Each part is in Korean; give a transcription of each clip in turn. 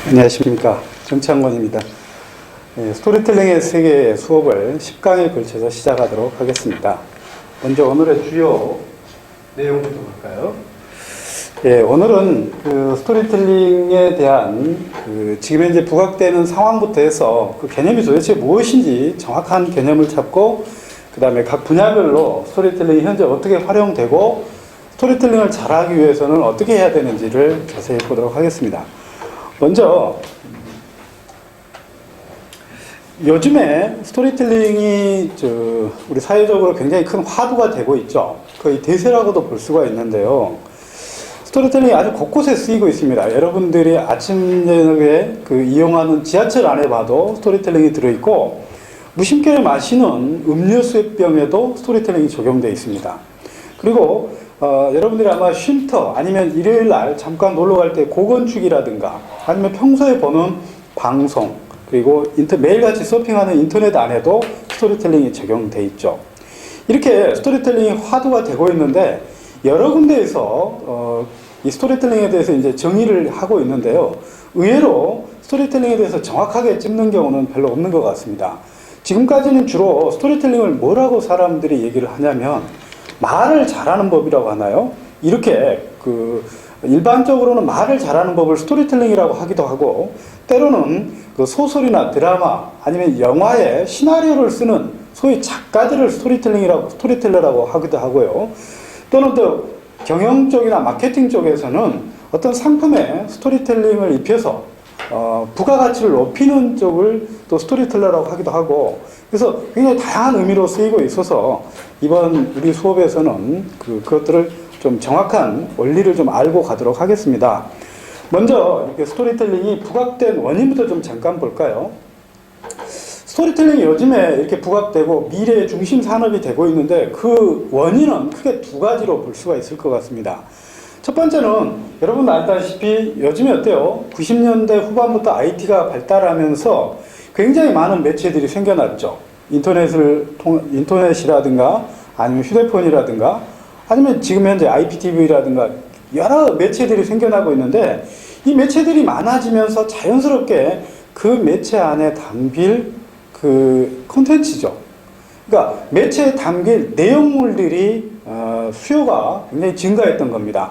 안녕하십니까. 정창권입니다. 스토리텔링의 세계 수업을 10강에 걸쳐서 시작하도록 하겠습니다. 먼저 오늘의 주요 내용부터 볼까요? 오늘은 스토리텔링에 대한 지금 현재 부각되는 상황부터 해서 그 개념이 도대체 무엇인지 정확한 개념을 찾고, 그 다음에 각 분야별로 스토리텔링이 현재 어떻게 활용되고, 스토리텔링을 잘하기 위해서는 어떻게 해야 되는지를 자세히 보도록 하겠습니다. 먼저 요즘에 스토리텔링이 우리 사회적으로 굉장히 큰 화두가 되고 있죠. 거의 대세라고도 볼 수가 있는데요. 스토리텔링이 아주 곳곳에 쓰이고 있습니다. 여러분들이 아침 저녁에 이용하는 지하철 안에 봐도 스토리텔링이 들어있고, 무심결에 마시는 음료수의 병에도 스토리텔링이 적용되어 있습니다. 그리고 여러분들이 아마 쉼터 아니면 일요일 날 잠깐 놀러 갈 때 고건축이라든가 아니면 평소에 보는 방송, 그리고 매일같이 서핑하는 인터넷 안에도 스토리텔링이 적용되어 있죠. 이렇게 스토리텔링이 화두가 되고 있는데, 여러 군데에서 이 스토리텔링에 대해서 이제 정의를 하고 있는데요. 의외로 스토리텔링에 대해서 정확하게 찝는 경우는 별로 없는 것 같습니다. 지금까지는 주로 스토리텔링을 뭐라고 사람들이 얘기를 하냐면, 말을 잘하는 법이라고 하나요? 이렇게 일반적으로는 말을 잘하는 법을 스토리텔링이라고 하기도 하고, 때로는 소설이나 드라마 아니면 영화의 시나리오를 쓰는 소위 작가들을 스토리텔러라고 하기도 하고요. 또는 또 경영 쪽이나 마케팅 쪽에서는 어떤 상품에 스토리텔링을 입혀서 부가가치를 높이는 쪽을 또 스토리텔러라고 하기도 하고, 그래서 굉장히 다양한 의미로 쓰이고 있어서 이번 우리 수업에서는 그것들을 좀 정확한 원리를 좀 알고 가도록 하겠습니다. 먼저 이렇게 스토리텔링이 부각된 원인부터 좀 잠깐 볼까요? 스토리텔링이 요즘에 이렇게 부각되고 미래의 중심 산업이 되고 있는데, 그 원인은 크게 두 가지로 볼 수가 있을 것 같습니다. 첫 번째는 여러분 알다시피 요즘에 어때요? 90년대 후반부터 IT가 발달하면서 굉장히 많은 매체들이 생겨났죠. 인터넷이라든가 아니면 휴대폰이라든가 아니면 지금 현재 IPTV라든가 여러 매체들이 생겨나고 있는데, 이 매체들이 많아지면서 자연스럽게 그 매체 안에 담길 콘텐츠죠. 그러니까 매체에 담길 내용물들이 수요가 굉장히 증가했던 겁니다.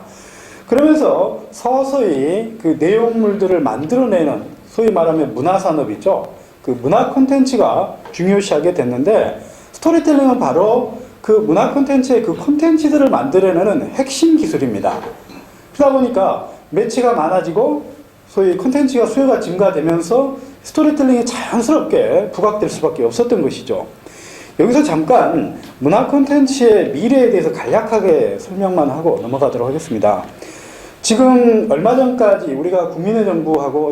그러면서 서서히 그 내용물들을 만들어내는 소위 말하면 문화산업이죠. 그 문화 콘텐츠가 중요시하게 됐는데, 스토리텔링은 바로 그 문화 콘텐츠의 그 콘텐츠들을 만들어내는 핵심 기술입니다. 그러다 보니까 매체가 많아지고 소위 콘텐츠가 수요가 증가되면서 스토리텔링이 자연스럽게 부각될 수밖에 없었던 것이죠. 여기서 잠깐 문화 콘텐츠의 미래에 대해서 간략하게 설명만 하고 넘어가도록 하겠습니다. 지금 얼마 전까지 우리가 국민의 정부하고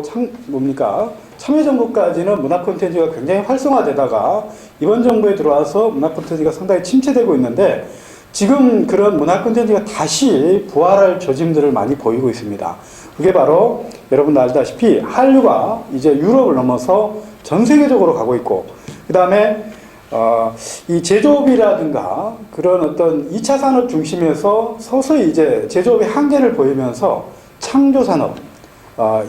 참여정부까지는 문화 콘텐츠가 굉장히 활성화되다가 이번 정부에 들어와서 문화 콘텐츠가 상당히 침체되고 있는데, 지금 그런 문화 콘텐츠가 다시 부활할 조짐들을 많이 보이고 있습니다. 그게 바로 여러분도 알다시피 한류가 이제 유럽을 넘어서 전 세계적으로 가고 있고, 그 다음에 이 제조업이라든가 그런 어떤 2차 산업 중심에서 서서히 이제 제조업의 한계를 보이면서 창조산업,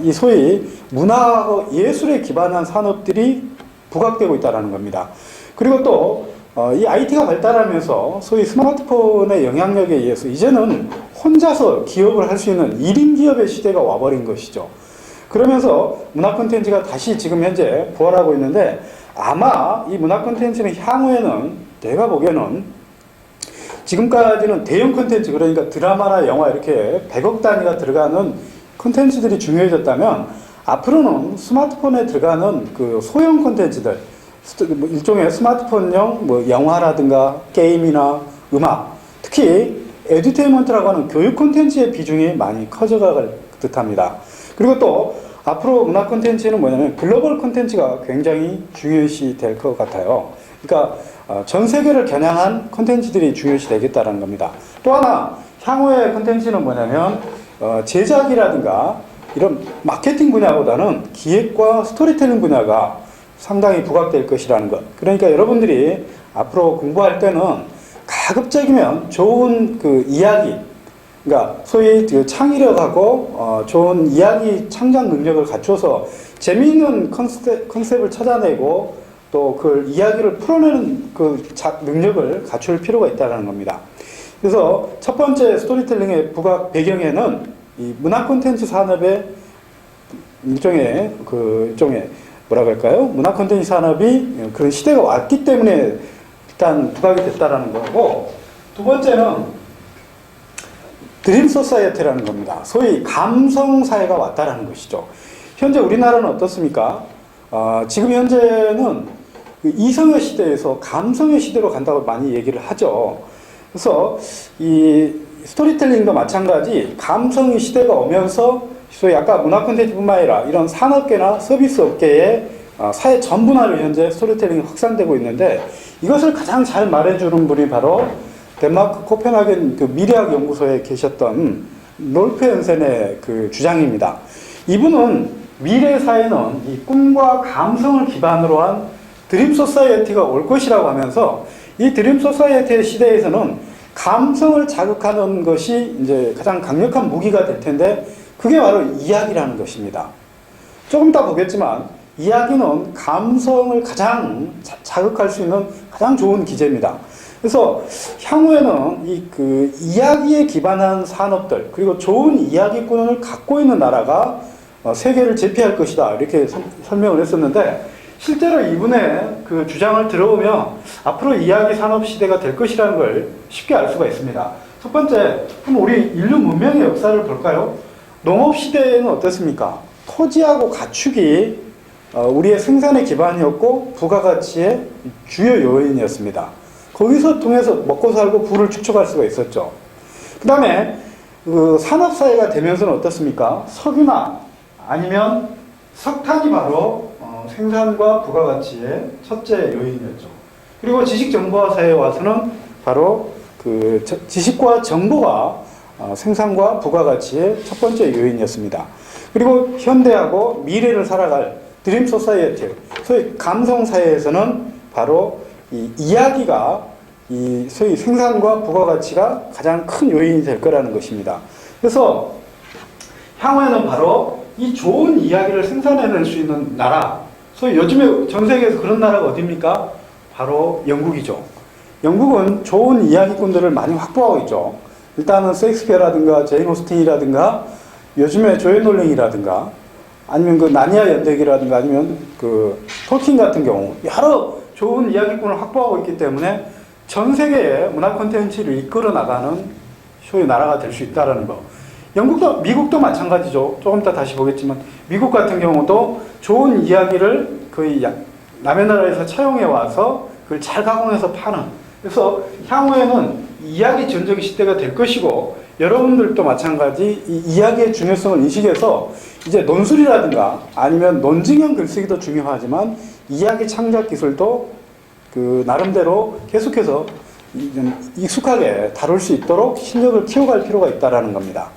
이 소위 문화하고 예술에 기반한 산업들이 부각되고 있다는 겁니다. 그리고 또 이 IT가 발달하면서 소위 스마트폰의 영향력에 의해서 이제는 혼자서 기업을 할 수 있는 1인 기업의 시대가 와버린 것이죠. 그러면서 문화 콘텐츠가 다시 지금 현재 부활하고 있는데, 아마 이 문화 콘텐츠는 향후에는 내가 보기에는 지금까지는 대형 콘텐츠, 그러니까 드라마나 영화 이렇게 100억 단위가 들어가는 콘텐츠들이 중요해졌다면, 앞으로는 스마트폰에 들어가는 그 소형 콘텐츠들, 일종의 스마트폰용 영화라든가 게임이나 음악, 특히 에듀테인먼트라고 하는 교육 콘텐츠의 비중이 많이 커져갈 듯합니다. 그리고 또 앞으로 문화 콘텐츠는 뭐냐면 글로벌 콘텐츠가 굉장히 중요시 될 것 같아요. 그러니까 전 세계를 겨냥한 콘텐츠들이 중요시 되겠다는 겁니다. 또 하나 향후의 콘텐츠는 뭐냐면 제작이라든가 이런 마케팅 분야보다는 기획과 스토리텔링 분야가 상당히 부각될 것이라는 것. 그러니까 여러분들이 앞으로 공부할 때는 가급적이면 좋은 이야기, 그러니까 소위 그 창의력하고 좋은 이야기 창작 능력을 갖춰서 재미있는 컨셉을 찾아내고 또 그 이야기를 풀어내는 그 능력을 갖출 필요가 있다는 겁니다. 그래서 첫 번째 스토리텔링의 부각 배경에는 이 문화 콘텐츠 산업의 일종의 뭐라 그럴까요? 문화 콘텐츠 산업이 그런 시대가 왔기 때문에 일단 부각이 됐다라는 거고, 두 번째는 드림 소사이어티라는 겁니다. 소위 감성 사회가 왔다라는 것이죠. 현재 우리나라는 어떻습니까? 지금 현재는 이성의 시대에서 감성의 시대로 간다고 많이 얘기를 하죠. 그래서 이 스토리텔링도 마찬가지 감성의 시대가 오면서 소위 아까 문화 콘텐츠뿐만 아니라 이런 산업계나 서비스 업계의 사회 전분화로 현재 스토리텔링이 확산되고 있는데, 이것을 가장 잘 말해주는 분이 바로 덴마크 코펜하겐 그 미래학 연구소에 계셨던 롤프 헨센의 그 주장입니다. 이분은 미래 사회는 이 꿈과 감성을 기반으로 한 드림 소사이어티가 올 것이라고 하면서, 이 드림 소사이어티의 시대에서는 감성을 자극하는 것이 이제 가장 강력한 무기가 될 텐데, 그게 바로 이야기라는 것입니다. 조금 이따 보겠지만 이야기는 감성을 가장 자극할 수 있는 가장 좋은 기제입니다. 그래서 향후에는 그 이야기에 기반한 산업들, 그리고 좋은 이야기꾼을 갖고 있는 나라가 세계를 제패할 것이다, 이렇게 설명을 했었는데, 실제로 이분의 그 주장을 들어보면 앞으로 이야기 산업 시대가 될 것이라는 걸 쉽게 알 수가 있습니다. 첫 번째, 그럼 우리 인류 문명의 역사를 볼까요? 농업 시대에는 어떻습니까? 토지하고 가축이 우리의 생산의 기반이었고 부가가치의 주요 요인이었습니다. 거기서 통해서 먹고 살고 부를 축적할 수가 있었죠. 그 다음에 그 산업사회가 되면서는 어떻습니까? 석유나 아니면 석탄이 바로 생산과 부가가치의 첫째 요인이었죠. 그리고 지식정보화 사회에 와서는 바로 그 지식과 정보가 생산과 부가가치의 첫 번째 요인이었습니다. 그리고 현대하고 미래를 살아갈 드림 소사이어티, 소위 감성 사회에서는 바로 이 이야기가 이 소위 생산과 부가가치가 가장 큰 요인이 될 거라는 것입니다. 그래서 향후에는 바로 이 좋은 이야기를 생산해낼 수 있는 나라, 소위 요즘에 전 세계에서 그런 나라가 어디입니까? 바로 영국이죠. 영국은 좋은 이야기꾼들을 많이 확보하고 있죠. 일단은 셰익스피어라든가 제인 오스틴이라든가 요즘에 조앤 롤링이라든가 아니면 그 나니아 연대기라든가 아니면 그 톨킨 같은 경우 여러 좋은 이야기꾼을 확보하고 있기 때문에 전 세계의 문화 콘텐츠를 이끌어 나가는 소위 나라가 될 수 있다는 거. 영국도, 미국도 마찬가지죠. 조금 이따 다시 보겠지만 미국 같은 경우도 좋은 이야기를 거의 남의 나라에서 차용해 와서 그걸 잘 가공해서 파는. 그래서 향후에는 이야기 전적의 시대가 될 것이고, 여러분들도 마찬가지 이 이야기의 중요성을 인식해서 이제 논술이라든가 아니면 논증형 글쓰기도 중요하지만 이야기 창작 기술도 그 나름대로 계속해서 익숙하게 다룰 수 있도록 실력을 키워갈 필요가 있다는 겁니다.